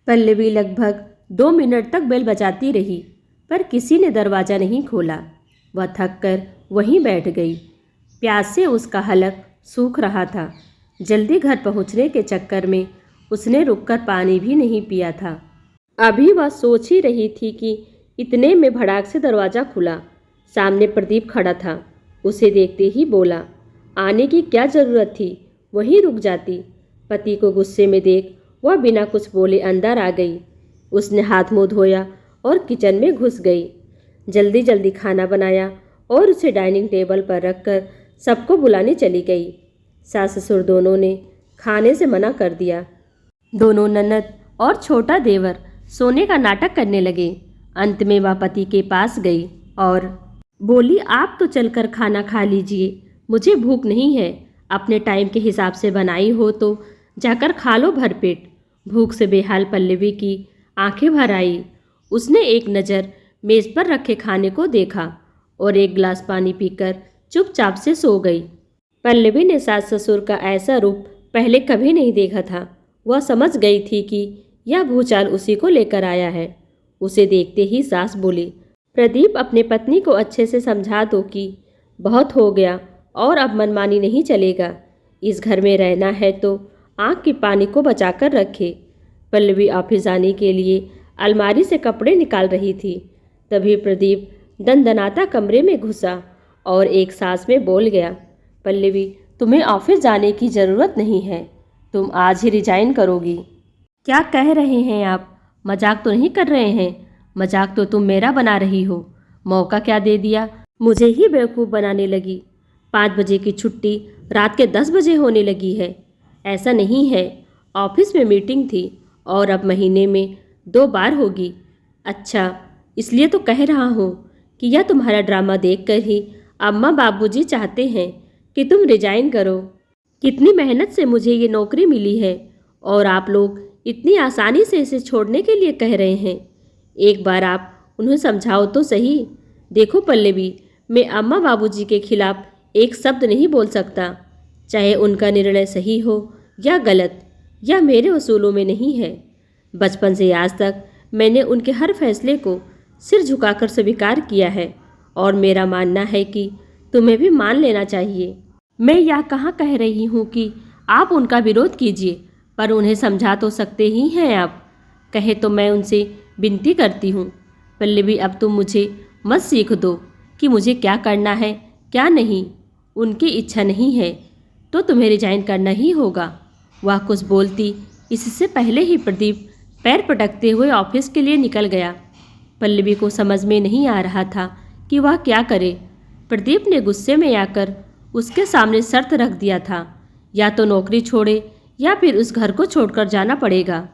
पल्लवी लगभग 2 मिनट तक बेल बजाती रही, पर किसी ने दरवाज़ा नहीं खोला। वह थक कर वहीं बैठ गई। प्यास से उसका हलक सूख रहा था। जल्दी घर पहुंचने के चक्कर में उसने रुककर पानी भी नहीं पिया था। अभी वह सोच ही रही थी कि इतने में भड़ाक से दरवाज़ा खुला। सामने प्रदीप खड़ा था। उसे देखते ही बोला, आने की क्या ज़रूरत थी, वहीं रुक जाती। पति को गुस्से में देख वह बिना कुछ बोले अंदर आ गई। उसने हाथ मुंह धोया और किचन में घुस गई। जल्दी जल्दी खाना बनाया और उसे डाइनिंग टेबल पर रखकर सबको बुलाने चली गई। सास ससुर दोनों ने खाने से मना कर दिया। दोनों ननद और छोटा देवर सोने का नाटक करने लगे। अंत में वह पति के पास गई और बोली, आप तो चलकर खाना खा लीजिए, मुझे भूख नहीं है। अपने टाइम के हिसाब से बनाई हो तो जाकर खा लो भरपेट। भूख से बेहाल पल्लवी की आंखें भर आई। उसने एक नज़र मेज़ पर रखे खाने को देखा और एक गिलास पानी पीकर चुपचाप से सो गई। पल्लवी ने सास ससुर का ऐसा रूप पहले कभी नहीं देखा था। वह समझ गई थी कि यह भूचाल उसी को लेकर आया है। उसे देखते ही सास बोली, प्रदीप, अपने पत्नी को अच्छे से समझा दो कि बहुत हो गया और अब मनमानी नहीं चलेगा। इस घर में रहना है तो आँख के पानी को बचाकर रखे। पल्लवी ऑफिस जाने के लिए अलमारी से कपड़े निकाल रही थी। तभी प्रदीप दनदनाता कमरे में घुसा और एक सांस में बोल गया, पल्लवी, तुम्हें ऑफिस जाने की ज़रूरत नहीं है। तुम आज ही रिजाइन करोगी। क्या कह रहे हैं आप? मजाक तो नहीं कर रहे हैं? मजाक तो तुम मेरा बना रही हो। मौका क्या दे दिया, मुझे ही बेवकूफ़ बनाने लगी। 5 बजे की छुट्टी रात के 10 बजे होने लगी है। ऐसा नहीं है, ऑफिस में मीटिंग थी और अब महीने में 2 बार होगी। अच्छा, इसलिए तो कह रहा हूँ कि यह तुम्हारा ड्रामा देखकर ही अम्मा बाबूजी चाहते हैं कि तुम रिजाइन करो। कितनी मेहनत से मुझे ये नौकरी मिली है और आप लोग इतनी आसानी से इसे छोड़ने के लिए कह रहे हैं। एक बार आप उन्हें समझाओ तो सही। देखो पल्लवी, मैं अम्मा बाबूजी के खिलाफ एक शब्द नहीं बोल सकता। चाहे उनका निर्णय सही हो या गलत, यह मेरे उसूलों में नहीं है। बचपन से आज तक मैंने उनके हर फैसले को सिर झुकाकर स्वीकार किया है और मेरा मानना है कि तुम्हें भी मान लेना चाहिए। मैं यह कहाँ कह रही हूँ कि आप उनका विरोध कीजिए, पर उन्हें समझा तो सकते ही हैं आप। कहे तो मैं उनसे विनती करती हूँ, पल्लवी, अब तुम मुझे मत सीख दो कि मुझे क्या करना है क्या नहीं। उनकी इच्छा नहीं है तो तुम्हें रिजाइन करना ही होगा। वह कुछ बोलती इससे पहले ही प्रदीप पैर पटकते हुए ऑफिस के लिए निकल गया। पल्लवी को समझ में नहीं आ रहा था कि वह क्या करे। प्रदीप ने गुस्से में आकर उसके सामने शर्त रख दिया था, या तो नौकरी छोड़े या फिर उस घर को छोड़कर जाना पड़ेगा।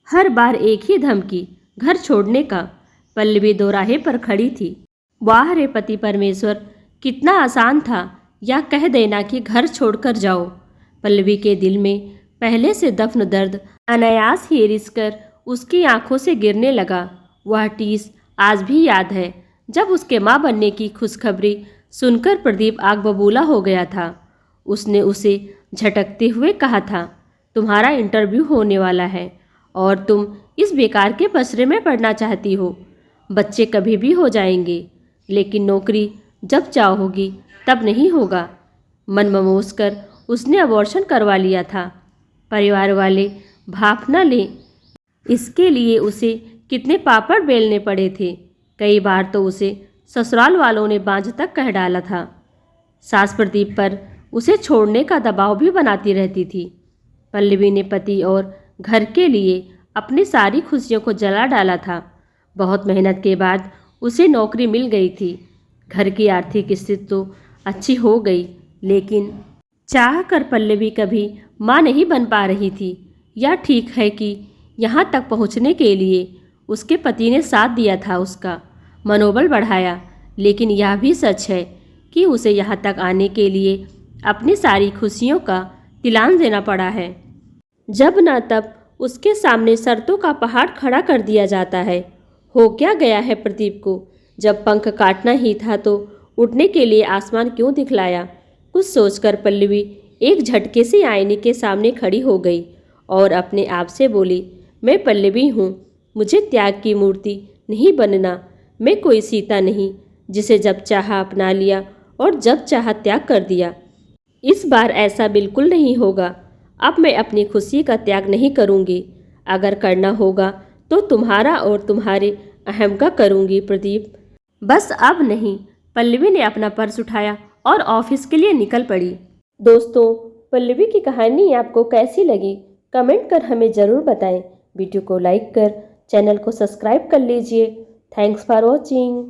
हर बार एक ही धमकी, घर छोड़ने का। पल्लवी दोराहे पर खड़ी थी। वाह रे पति परमेश्वर, कितना आसान था या कह देना कि घर छोड़कर जाओ। पल्लवी के दिल में पहले से दफन दर्द अनायास ही रिस कर उसकी आंखों से गिरने लगा। वह टीस आज भी याद है जब उसके माँ बनने की खुशखबरी सुनकर प्रदीप आग बबूला हो गया था। उसने उसे झटकते हुए कहा था, तुम्हारा इंटरव्यू होने वाला है और तुम इस बेकार के पसरे में पड़ना चाहती हो। बच्चे कभी भी हो जाएंगे, लेकिन नौकरी जब चाहोगी तब नहीं होगा। मन ममोस कर उसने अबॉर्शन करवा लिया था। परिवार वाले भाप न लें, इसके लिए उसे कितने पापड़ बेलने पड़े थे। कई बार तो उसे ससुराल वालों ने बांझ तक कह डाला था। सास प्रदीप पर उसे छोड़ने का दबाव भी बनाती रहती थी। पल्लवी ने पति और घर के लिए अपनी सारी खुशियों को जला डाला था। बहुत मेहनत के बाद उसे नौकरी मिल गई थी। घर की आर्थिक स्थिति तो अच्छी हो गई, लेकिन चाह कर पल्लवी कभी माँ नहीं बन पा रही थी। यह ठीक है कि यहाँ तक पहुँचने के लिए उसके पति ने साथ दिया था, उसका मनोबल बढ़ाया, लेकिन यह भी सच है कि उसे यहाँ तक आने के लिए अपनी सारी खुशियों का तिलान देना पड़ा है। जब न तब उसके सामने शर्तों का पहाड़ खड़ा कर दिया जाता है। हो क्या गया है प्रदीप को? जब पंख काटना ही था तो उड़ने के लिए आसमान क्यों दिखलाया? कुछ सोचकर पल्लवी एक झटके से आईने के सामने खड़ी हो गई और अपने आप से बोली, मैं पल्लवी हूँ। मुझे त्याग की मूर्ति नहीं बनना। मैं कोई सीता नहीं जिसे जब चाहा अपना लिया और जब चाहा त्याग कर दिया। इस बार ऐसा बिल्कुल नहीं होगा। अब मैं अपनी खुशी का त्याग नहीं करूँगी। अगर करना होगा तो तुम्हारा और तुम्हारे अहम का करूँगी प्रदीप। बस अब नहीं। पल्लवी ने अपना पर्स उठाया और ऑफिस के लिए निकल पड़ी। दोस्तों, पल्लवी की कहानी आपको कैसी लगी कमेंट कर हमें ज़रूर बताएं। वीडियो को लाइक कर चैनल को सब्सक्राइब कर लीजिए। Thanks for watching.